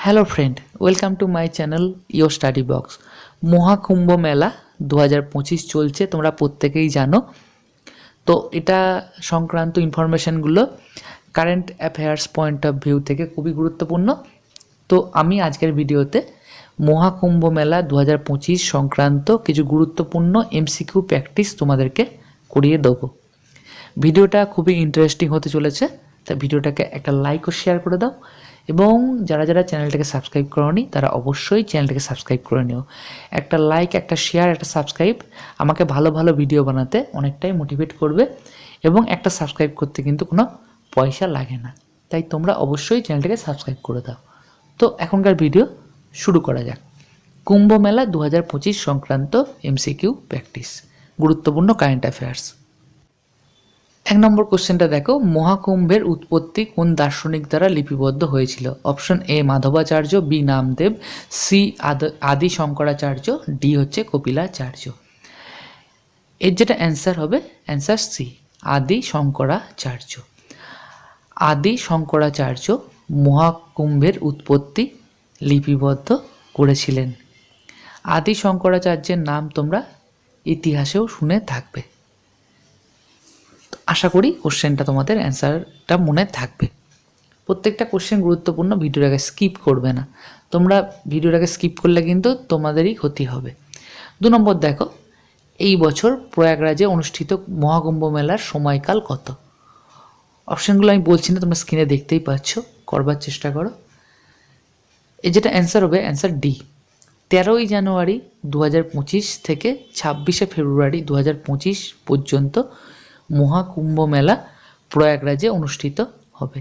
Hello friend, welcome to my channel your study box. Mahakumbh Mela 2025 চলছে, তোমরা প্রত্যেকেই জানো। তো এটা সংক্রান্ত ইনফরমেশানগুলো current affairs point of view থেকে খুবই গুরুত্বপূর্ণ। তো আমি আজকের ভিডিওতে মহাকুম্ভ মেলা 2025 সংক্রান্ত কিছু গুরুত্বপূর্ণ এমসিকিউ প্র্যাকটিস তোমাদেরকে করিয়ে দেবো। ভিডিওটা খুবই ইন্টারেস্টিং হতে চলেছে, তাই ভিডিওটাকে একটা লাইক ও শেয়ার করে দাও, এবং যারা যারা চ্যানেলটাকে সাবস্ক্রাইব করোনি তারা অবশ্যই চ্যানেলটাকে সাবস্ক্রাইব করে নিও। একটা লাইক, একটা শেয়ার, একটা সাবস্ক্রাইব আমাকে ভালো ভালো ভিডিও বানাতে অনেকটাই মোটিভেট করবে, এবং একটা সাবস্ক্রাইব করতে কিন্তু কোনো পয়সা লাগে না, তাই তোমরা অবশ্যই চ্যানেলটাকে সাবস্ক্রাইব করে দাও। তো এখনকার ভিডিও শুরু করা যাক। কুম্ভ মেলা 2025 সংক্রান্ত এমসিকিউ প্র্যাকটিস, গুরুত্বপূর্ণ কারেন্ট অ্যাফেয়ার্স। 1 নম্বর কোশ্চেনটা দেখো, মহাকুম্ভের উৎপত্তি কোন দার্শনিক দ্বারা লিপিবদ্ধ হয়েছিল? Option A Madhvacharya, B Namdev, C Adi Shankaracharya, D হচ্ছে কপিলাচার্য। এর যেটা অ্যান্সার হবে, অ্যান্সার সি, আদি শঙ্করাচার্য। আদি শঙ্করাচার্য মহাকুম্ভের উৎপত্তি লিপিবদ্ধ করেছিলেন। আদি শঙ্করাচার্যের নাম তোমরা ইতিহাসেও শুনে থাকবে। আশা করি কোশ্চেনটা তোমাদের অ্যান্সারটা মনে থাকবে। প্রত্যেকটা কোশ্চেন গুরুত্বপূর্ণ, ভিডিওটাকে স্কিপ করবে না। তোমরা ভিডিওটাকে স্কিপ করলে কিন্তু তোমাদেরই ক্ষতি হবে। 2 নম্বর দেখো, এই বছর প্রয়াগরাজে অনুষ্ঠিত মহাকুম্ভ মেলার সময়কাল কত? অপশানগুলো আমি বলছি না, তোমরা স্ক্রিনে দেখতেই পাচ্ছ, করবার চেষ্টা করো। এই যেটা অ্যান্সার হবে, অ্যান্সার ডি, 13ই জানুয়ারি 2025 থেকে 26শে ফেব্রুয়ারি 2025 পর্যন্ত মহাকুম্ভ মেলা প্রয়াগরাজে অনুষ্ঠিত হবে।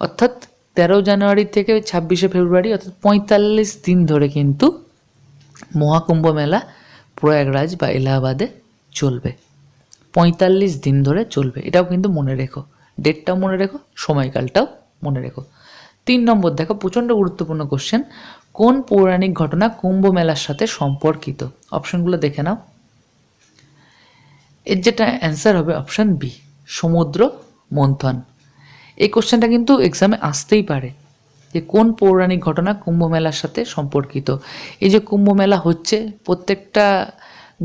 অর্থাৎ 13 জানুয়ারি থেকে 26শে ফেব্রুয়ারি, অর্থাৎ 45 দিন ধরে কিন্তু মহাকুম্ভ মেলা প্রয়াগরাজ বা এলাহাবাদে চলবে। 45 দিন ধরে চলবে, এটাও কিন্তু মনে রেখো, ডেটটাও মনে রেখো, সময়কালটাও মনে রেখো। 3 নম্বর দেখো, প্রচণ্ড গুরুত্বপূর্ণ কোশ্চেন, কোন পৌরাণিক ঘটনা কুম্ভ মেলার সাথে সম্পর্কিত? অপশনগুলো দেখে নাও। এর যেটা অ্যান্সার হবে অপশান বি, সমুদ্র মন্থন। এই কোশ্চেনটা কিন্তু এক্সামে আসতেই পারে, যে কোন পৌরাণিক ঘটনা কুম্ভ মেলার সাথে সম্পর্কিত। এই যে কুম্ভ মেলা হচ্ছে, প্রত্যেকটা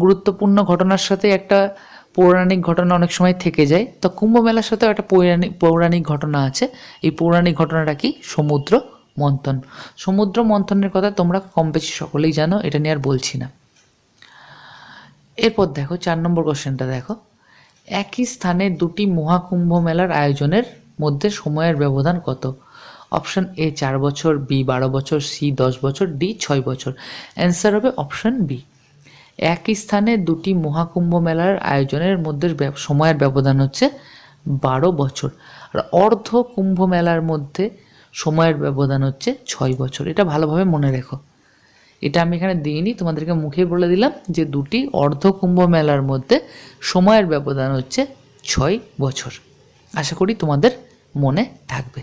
গুরুত্বপূর্ণ ঘটনার সাথে একটা পৌরাণিক ঘটনা অনেক সময় থেকে যায়, তো কুম্ভ মেলার সাথেও একটা পৌরাণিক ঘটনা আছে। এই পৌরাণিক ঘটনাটা কি? সমুদ্র মন্থন। সমুদ্র মন্থনের কথা তোমরা কম বেশি সকলেই জানো, এটা নিয়ে আর বলছি না। এরপর দেখো 4 নম্বর কোশ্চেনটা দেখো, একই স্থানে দুটি মহাকুম্ভ মেলার আয়োজনের মধ্যে সময়ের ব্যবধান কত? অপশন এ 4 বছর, বি 12 বছর, সি 10 বছর, ডি 6 বছর। অ্যান্সার হবে অপশন বি, একই স্থানে দুটি মহাকুম্ভ মেলার আয়োজনের মধ্যে সময়ের ব্যবধান হচ্ছে 12 বছর, আর অর্ধ কুম্ভ মেলার মধ্যে সময়ের ব্যবধান হচ্ছে 6 বছর। এটা ভালোভাবে মনে রেখো, এটা আমি এখানে দিইনি, তোমাদেরকে মুখে বলে দিলাম যে দুটি অর্ধ কুম্ভ মেলার মধ্যে সময়ের ব্যবধান হচ্ছে 6 বছর। আশা করি তোমাদের মনে থাকবে।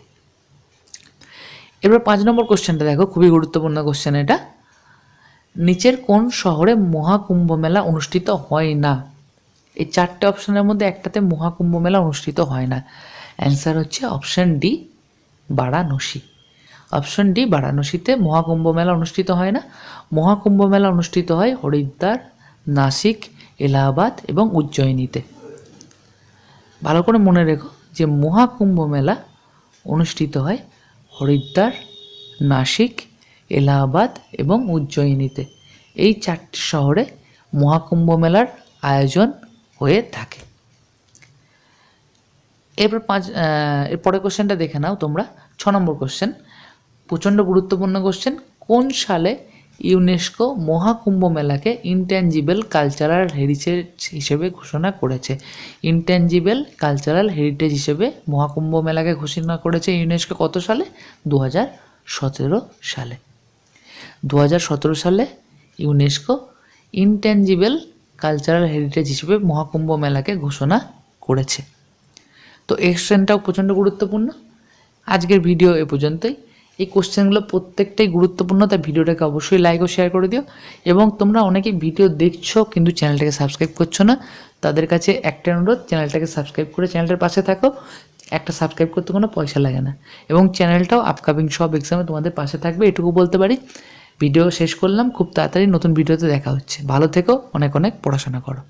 এবার 5 নম্বর কোশ্চেনটা দেখো, খুবই গুরুত্বপূর্ণ কোশ্চেন এটা, নিচের কোন শহরে মহাকুম্ভ মেলা অনুষ্ঠিত হয় না? এই 4টে অপশনের মধ্যে একটাতে মহাকুম্ভ মেলা অনুষ্ঠিত হয় না। অ্যান্সার হচ্ছে option D, Varanasi. Option D, বারাণসীতে মহাকুম্ভ মেলা অনুষ্ঠিত হয় না। মহাকুম্ভ মেলা অনুষ্ঠিত হয় হরিদ্বার, নাসিক, এলাহাবাদ এবং উজ্জয়িনীতে। ভালো করে মনে রেখো যে মহাকুম্ভ মেলা অনুষ্ঠিত হয় হরিদ্বার, নাসিক, এলাহাবাদ এবং উজ্জয়িনীতে। এই 4টি শহরে মহাকুম্ভ মেলার আয়োজন হয়ে থাকে। এরপরে কোশ্চেনটা দেখে নাও তোমরা, 6 নম্বর কোশ্চেন, প্রচণ্ড গুরুত্বপূর্ণ কোশ্চেন, কোন সালে ইউনেস্কো মহাকুম্ভ মেলাকে ইনট্যাঞ্জিবল কালচারাল হেরিটেজ হিসেবে ঘোষণা করেছে? ইনট্যাঞ্জিবল কালচারাল হেরিটেজ হিসেবে মহাকুম্ভ মেলাকে ঘোষণা করেছে ইউনেস্কো কত সালে? 2017 সালে। 2017 সালে ইউনেস্কো ইনট্যাঞ্জিবল কালচারাল হেরিটেজ হিসেবে মহাকুম্ভ মেলাকে ঘোষণা করেছে। তো এই কোশ্চেনটাও প্রচণ্ড গুরুত্বপূর্ণ। আজকের ভিডিও এ পর্যন্তই। এই কোশ্চেনগুলো প্রত্যেকটাই গুরুত্বপূর্ণ, তাই ভিডিওটাকে অবশ্যই লাইক ও শেয়ার করে দিও। এবং তোমরা অনেকেই ভিডিও দেখছো কিন্তু চ্যানেলটাকে সাবস্ক্রাইব করছো না, তাদের কাছে একটা অনুরোধ, চ্যানেলটাকে সাবস্ক্রাইব করে চ্যানেলটার পাশে থাকো। একটা সাবস্ক্রাইব করতে কোনো পয়সা লাগে না, এবং চ্যানেলটাও আপকামিং সব এক্সামে তোমাদের পাশে থাকবে, এটুকু বলতে পারি। ভিডিও শেষ করলাম, খুব তাড়াতাড়ি নতুন ভিডিওতে দেখা হচ্ছে। ভালো থেকো, অনেক অনেক পড়াশোনা করো।